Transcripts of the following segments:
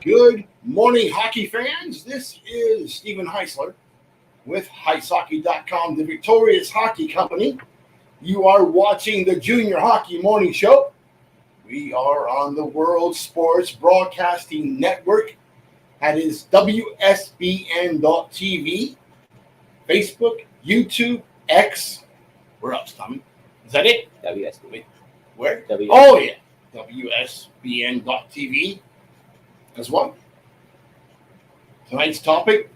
Good morning, hockey fans. This is Stephen Heisler with HeisHockey.com, the Victorious Hockey Company. You are watching the Junior Hockey Morning Show. We are on the World Sports Broadcasting Network. That is WSBN.TV, Facebook, YouTube, X. Where else, Tommy? Is that it? WSB. Where? WSB. Oh, yeah. WSBN.TV as well. Today's topic,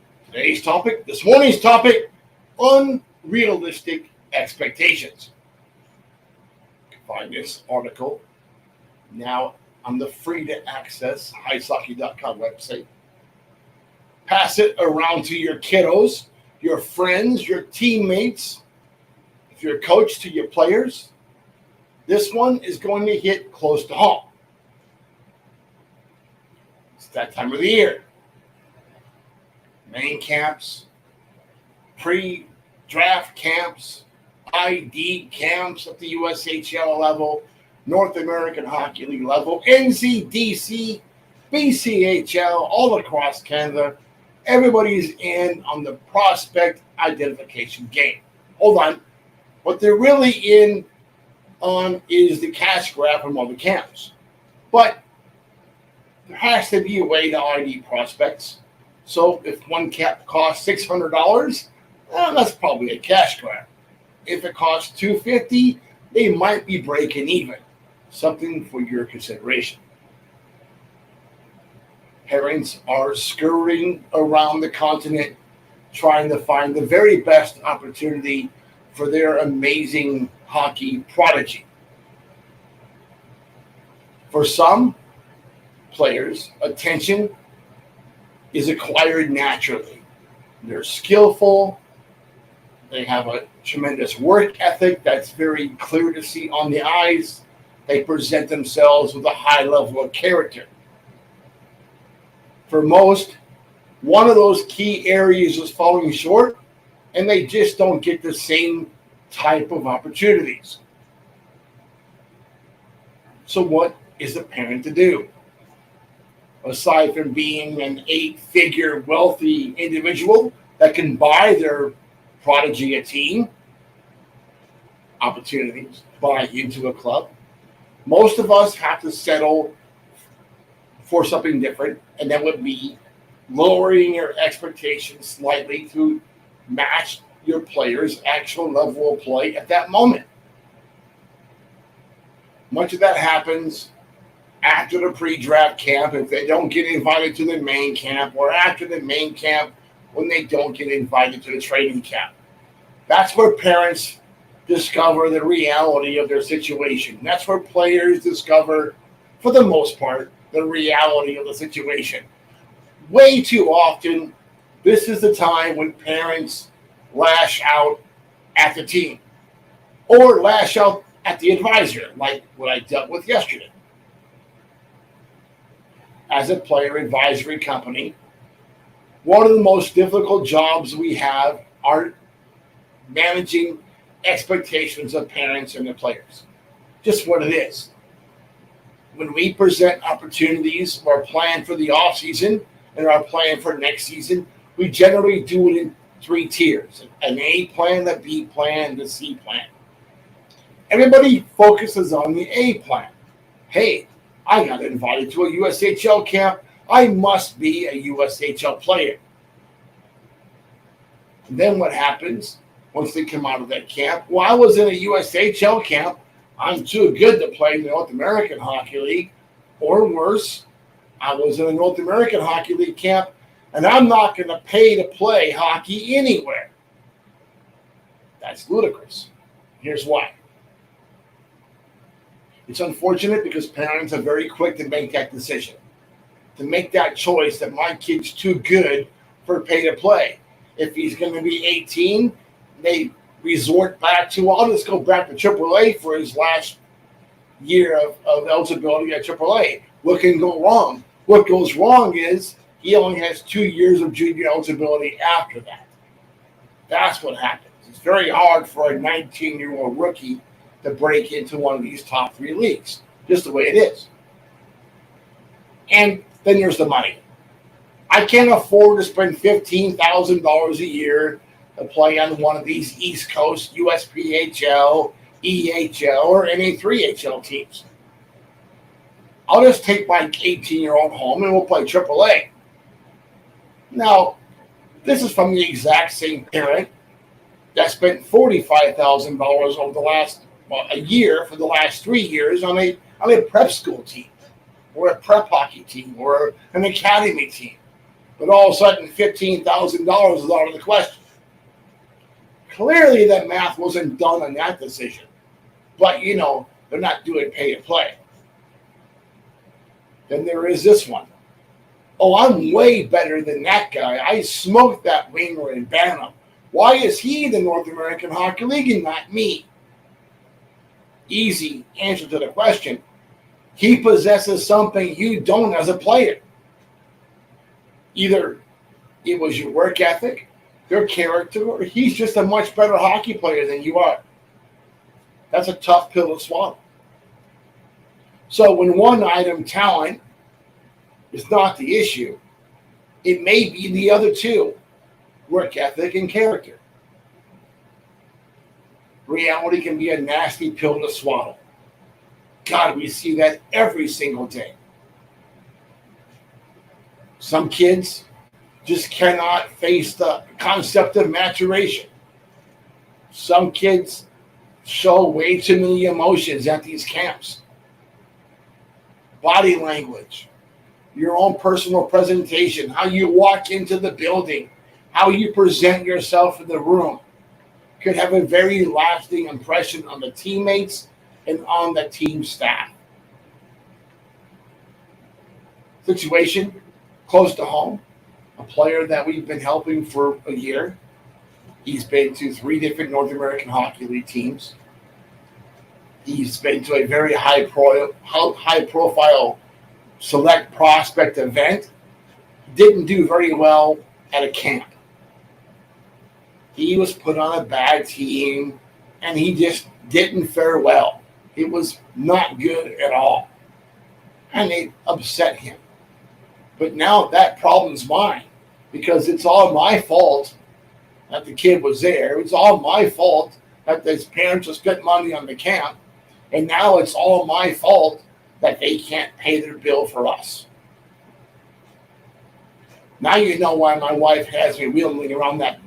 this morning's topic, unrealistic expectations. You can find this article now on the free to access HeisHockey.com website. Pass it around to your kiddos, your friends, your teammates, if you're a coach, to your players. This one is going to hit close to home. It's that time of the year. Main camps, pre-draft camps, ID camps at the USHL level, North American Hockey League level, NCDC, BCHL, all across Canada. Everybody's in on the prospect identification game. Hold on. What they're really in on is the cash grab from all the camps. But there has to be a way to ID prospects. So if one cap costs $600, that's probably a cash grab. If it costs $250, they might be breaking even. Something for your consideration. Parents are scurrying around the continent trying to find the very best opportunity for their amazing hockey prodigy. For some players, attention is acquired naturally. They're skillful. They have a tremendous work ethic that's very clear to see on the eyes. They present themselves with a high level of character. For most, one of those key areas is falling short, and they just don't get the same type of opportunities. So what is a parent to do? Aside from being an 8-figure wealthy individual that can buy their prodigy a team, opportunities, buy into a club, most of us have to settle for something different, and that would be lowering your expectations slightly to match your player's actual level of play at that moment. Much of that happens after the pre-draft camp if they don't get invited to the main camp, or after the main camp when they don't get invited to the training camp. That's where parents discover the reality of their situation. That's where players discover, for the most part, the reality of the situation. Way too often, this is the time when parents lash out at the team or lash out at the advisor, like what I dealt with yesterday. As a player advisory company, one of the most difficult jobs we have are managing expectations of parents and their players. Just what it is. When we present opportunities or plan for the offseason and our plan for next season, we generally do it in 3 tiers: an A plan, a B plan, and a C plan. Everybody focuses on the A plan. Hey, I got invited to a USHL camp. I must be a USHL player. And then what happens once they come out of that camp? Well, I was in a USHL camp. I'm too good to play in the North American Hockey League. Or worse, I was in a North American Hockey League camp, and I'm not going to pay to play hockey anywhere. That's ludicrous. Here's why. It's unfortunate because parents are very quick to make that decision, to make that choice that my kid's too good for pay to play. If he's going to be 18, they resort back to, well, I'll just go back to AAA for his last year of eligibility at AAA. What can go wrong? What goes wrong is he only has 2 years of junior eligibility after that. That's what happens. It's very hard for a 19-year-old rookie to break into one of these top 3 leagues, just the way it is. And then there's the money. I can't afford to spend $15,000 a year to play on one of these East Coast USPHL, EHL, or NA3HL teams. I'll just take my 18-year-old home and we'll play AAA. Now, this is from the exact same parent that spent $45,000 over the last a year for the last 3 years on a prep school team, or a prep hockey team, or an academy team. But all of a sudden, $15,000 is out of the question. Clearly, that math wasn't done on that decision. But, they're not doing pay to play. Then there is this one. Oh, I'm way better than that guy. I smoked that winger in Bantam. Why is he the North American Hockey League and not me? Easy answer to the question. He possesses something you don't as a player. Either it was your work ethic, your character, or he's just a much better hockey player than you are. That's a tough pill to swallow. So when one item, talent, is not the issue, it may be the other two, work ethic and character. Reality can be a nasty pill to swallow. God, we see that every single day. Some kids just cannot face the concept of maturation. Some kids show way too many emotions at these camps. Body language, your own personal presentation, how you walk into the building, how you present yourself in the room could have a very lasting impression on the teammates and on the team staff. Situation close to home, a player that we've been helping for a year. He's been to 3 different North American Hockey League teams. He's been to a very high profile select prospect event. Didn't do very well at a camp. He was put on a bad team, and he just didn't fare well. It was not good at all. And it upset him. But now that problem's mine, because it's all my fault that the kid was there. It's all my fault that his parents have spent money on the camp. And now it's all my fault that they can't pay their bill for us. Now you know why my wife has me wheeling around that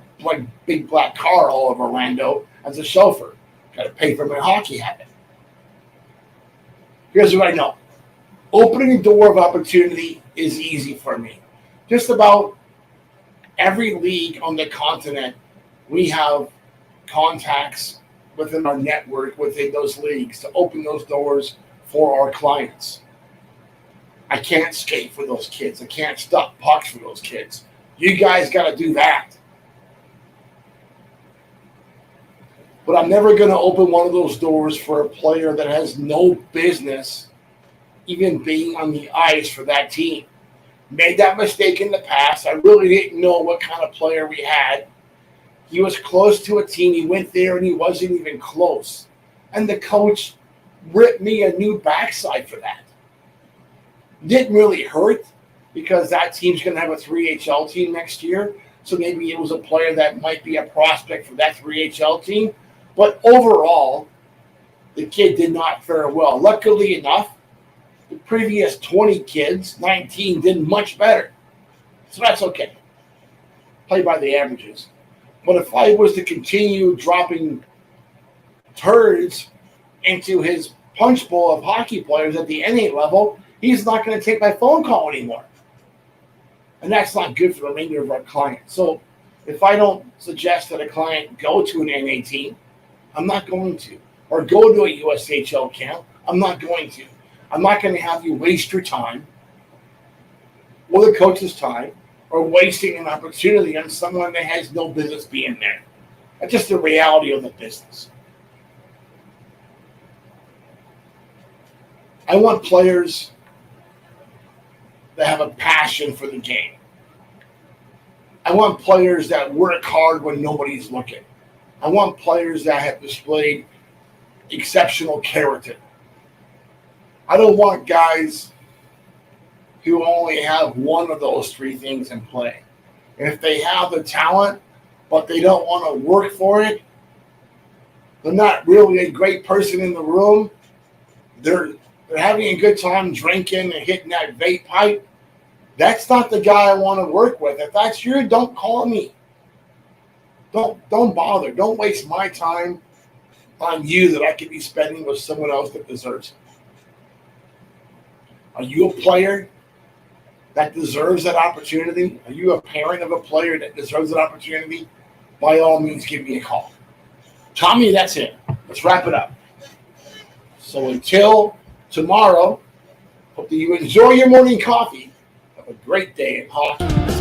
big black car all over Orlando as a chauffeur. Got to pay for my hockey habit. Here's what I know. Opening a door of opportunity is easy for me. Just about every league on the continent, we have contacts within our network, within those leagues, to open those doors for our clients. I can't skate for those kids. I can't stop pucks for those kids. You guys got to do that. But I'm never going to open one of those doors for a player that has no business even being on the ice for that team. Made that mistake in the past. I really didn't know what kind of player we had. He was close to a team. He went there and he wasn't even close. And the coach ripped me a new backside for that. Didn't really hurt because that team's going to have a 3HL team next year. So maybe it was a player that might be a prospect for that 3HL team. But overall, the kid did not fare well. Luckily enough, the previous 20 kids, 19, did much better. So that's okay. Play by the averages. But if I was to continue dropping turds into his punch bowl of hockey players at the NA level, he's not going to take my phone call anymore. And that's not good for the remainder of our clients. So if I don't suggest that a client go to an NA team, I'm not going to. Or go to a USHL camp, I'm not going to. I'm not going to have you waste your time or the coach's time or wasting an opportunity on someone that has no business being there. That's just the reality of the business. I want players that have a passion for the game. I want players that work hard when nobody's looking. I want players that have displayed exceptional character. I don't want guys who only have one of those three things in play. And if they have the talent, but they don't want to work for it, they're not really a great person in the room. They're having a good time drinking and hitting that vape pipe. That's not the guy I want to work with. If that's you, don't call me. Don't bother. Don't waste my time on you that I could be spending with someone else that deserves it. Are you a player that deserves that opportunity? Are you a parent of a player that deserves that opportunity? By all means, give me a call. Tommy, that's it. Let's wrap it up. So until tomorrow, hope that you enjoy your morning coffee. Have a great day in hockey.